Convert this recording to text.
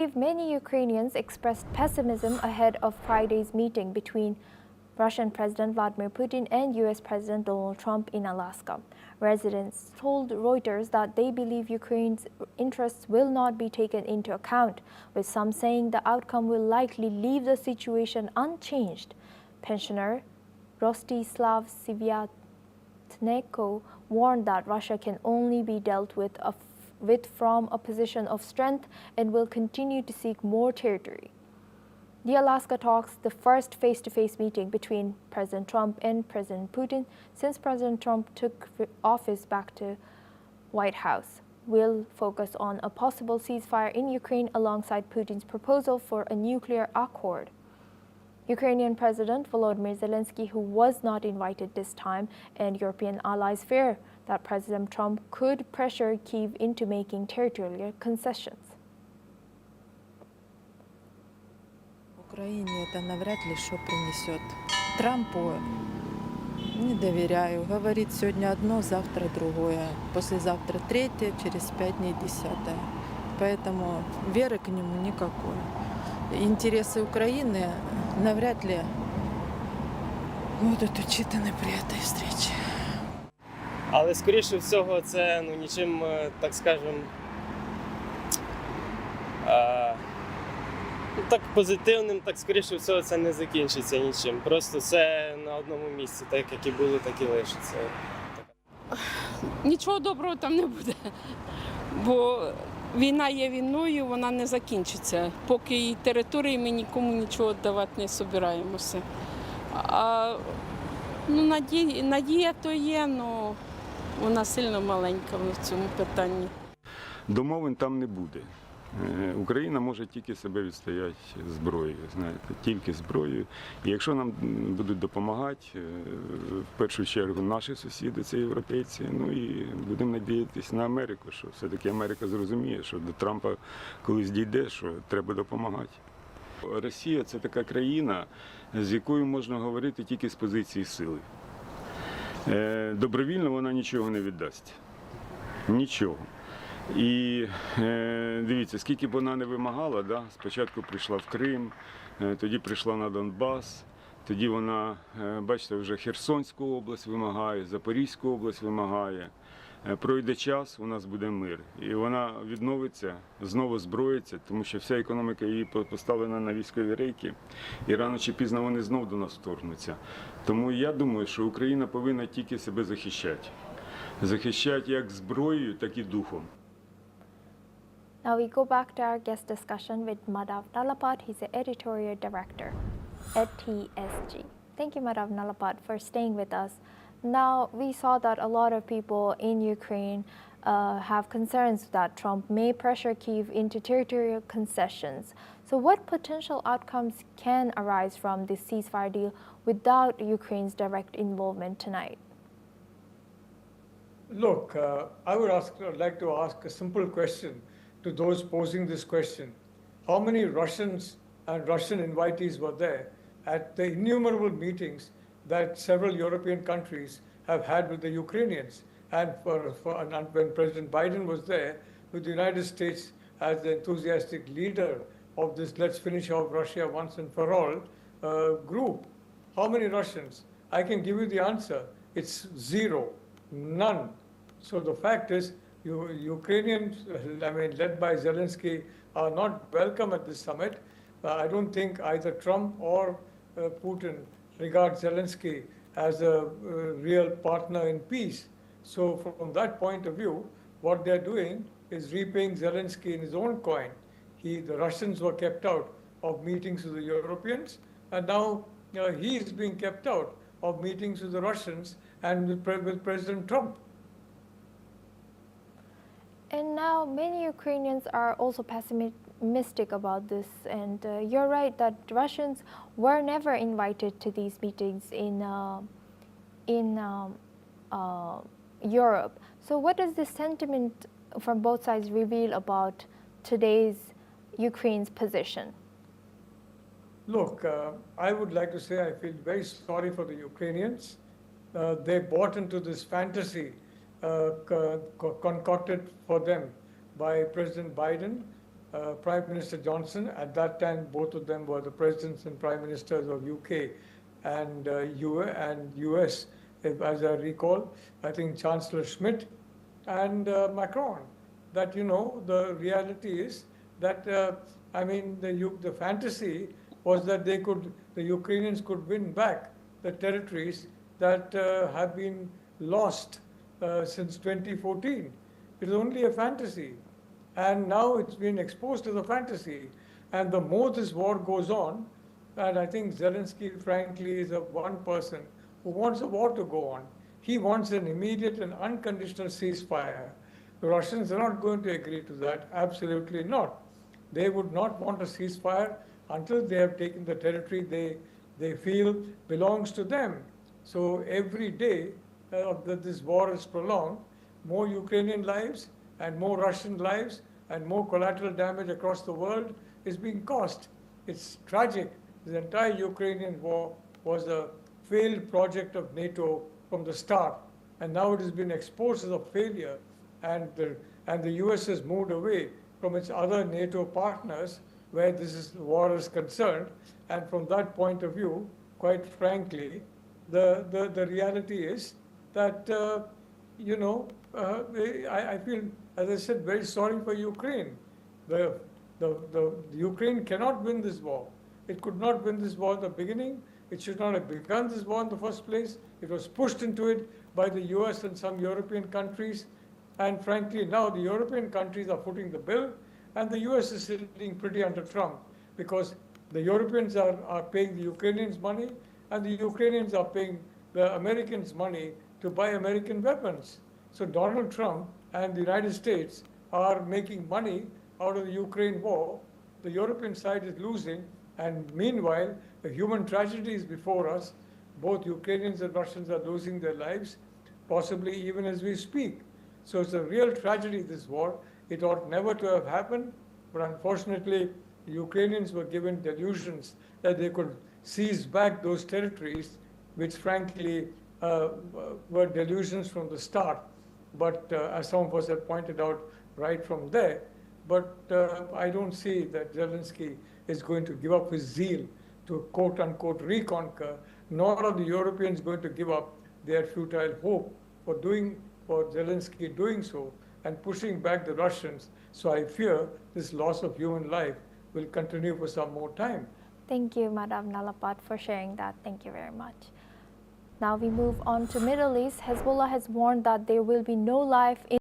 Many Ukrainians expressed pessimism ahead of Friday's meeting between Russian President Vladimir Putin and U.S. President Donald Trump in Alaska. Residents told Reuters that they believe Ukraine's interests will not be taken into account, with some saying the outcome will likely leave the situation unchanged. Pensioner Rostislav Sviatnenko warned that Russia can only be dealt with from a position of strength and will continue to seek more territory. The Alaska talks, the first face-to-face meeting between President Trump and President Putin since President Trump took office back to White House, will focus on a possible ceasefire in Ukraine alongside Putin's proposal for a nuclear accord. Ukrainian President Volodymyr Zelensky, who was not invited this time, and European allies fear that President Trump could pressure Kyiv into making territorial concessions. Украине это навряд ли что принесет. Трампу не доверяю. Говорит сегодня одно, завтра другое. Послезавтра третье, через 5 дней 10-е. Поэтому веры к нему никакой. Интересы Украины навряд ли будут учитаны при этой встрече. Але, скоріше всього, це нічим, так скажемо, так позитивним, так скоріше всього, це не закінчиться нічим. Просто все на одному місці, так як і було, так і лишиться. Нічого доброго там не буде, бо війна є війною, вона не закінчиться. Поки її території ми нікому нічого давати не збираємося. Надія то є, але вона сильно маленька в цьому питанні. Домовин там не буде. Україна може тільки себе відстояти зброєю, знаєте, тільки зброєю. І якщо нам будуть допомагати, в першу чергу наші сусіди, це європейці, ну і будемо надіятися на Америку, що все-таки Америка зрозуміє, що до Трампа колись дійде, що треба допомагати. Росія – це така країна, з якою можна говорити тільки з позиції сили. Добровільно вона нічого не віддасть. Нічого. І дивіться, скільки б вона не вимагала, да? Спочатку прийшла в Крим, тоді прийшла на Донбас, тоді вона, бачите, вже Херсонську область вимагає, Запорізьку область вимагає. Пройде час, у нас буде мир. І вона відновиться, знову зброїться, тому що вся економіка її поставлена на військові рейки. І рано чи пізно вони знов до нас вторгнуться. Тому я думаю, що Україна повинна тільки себе захищати. Захищати як зброєю, так і духом. Now we go back to our guest discussion with Madhav Nalapat. He's the editorial director at TSG. Thank you, Madhav Nalapat, for staying with us. Now, we saw that a lot of people in Ukraine have concerns that Trump may pressure Kyiv into territorial concessions. So what potential outcomes can arise from this ceasefire deal without Ukraine's direct involvement tonight? Look, I would like to ask a simple question to those posing this question. How many Russians and Russian invitees were there at the innumerable meetings that several European countries have had with the Ukrainians? And when President Biden was there with the United States as the enthusiastic leader of this let's finish off Russia once and for all group. How many Russians? I can give you the answer. It's zero, none. So the fact is, Ukrainians, led by Zelensky, are not welcome at this summit. I don't think either Trump or Putin regard Zelensky as a real partner in peace. So from that point of view, what they're doing is repaying Zelensky in his own coin. The Russians were kept out of meetings with the Europeans, and now he is being kept out of meetings with the Russians and with President Trump. And now many Ukrainians are also pessimistic about this, and you're right that Russians were never invited to these meetings in Europe. So what does this sentiment from both sides reveal about today's Ukraine's position? Look, I would like to say I feel very sorry for the Ukrainians. They bought into this fantasy concocted for them by President Biden Prime Minister Johnson. At that time, both of them were the presidents and prime ministers of UK and US, as I recall. I think Chancellor Schmidt and Macron. That, you know, the reality is that the fantasy was that the Ukrainians could win back the territories that have been lost since 2014. It is only a fantasy. And now it's been exposed as a fantasy. And the more this war goes on, and I think Zelensky, frankly, is one person who wants the war to go on. He wants an immediate and unconditional ceasefire. The Russians are not going to agree to that, absolutely not. They would not want a ceasefire until they have taken the territory they feel belongs to them. So every day that this war is prolonged, more Ukrainian lives and more Russian lives and more collateral damage across the world is being caused. It's tragic. The entire Ukrainian war was a failed project of NATO from the start, and now it has been exposed as a failure, and the US has moved away from its other NATO partners where war is concerned. And from that point of view, quite frankly, the reality is that, I feel, as I said, very sorry for Ukraine. The Ukraine cannot win this war. It could not win this war at the beginning. It should not have begun this war in the first place. It was pushed into it by the US and some European countries. And frankly, now the European countries are footing the bill, and the US is sitting pretty under Trump, because the Europeans are paying the Ukrainians money, and the Ukrainians are paying the Americans money to buy American weapons. So Donald Trump and the United States are making money out of the Ukraine war. The European side is losing, and meanwhile, the human tragedy is before us. Both Ukrainians and Russians are losing their lives, possibly even as we speak. So it's a real tragedy, this war. It ought never to have happened, but unfortunately, the Ukrainians were given delusions that they could seize back those territories, which frankly were delusions from the start. But as some of us have pointed out right from there, but I don't see that Zelensky is going to give up his zeal to quote-unquote reconquer, nor are the Europeans going to give up their futile hope for Zelensky doing so and pushing back the Russians. So I fear this loss of human life will continue for some more time. Thank you, Madam Nalapat, for sharing that. Thank you very much. Now we move on to Middle East. Hezbollah has warned that there will be no life in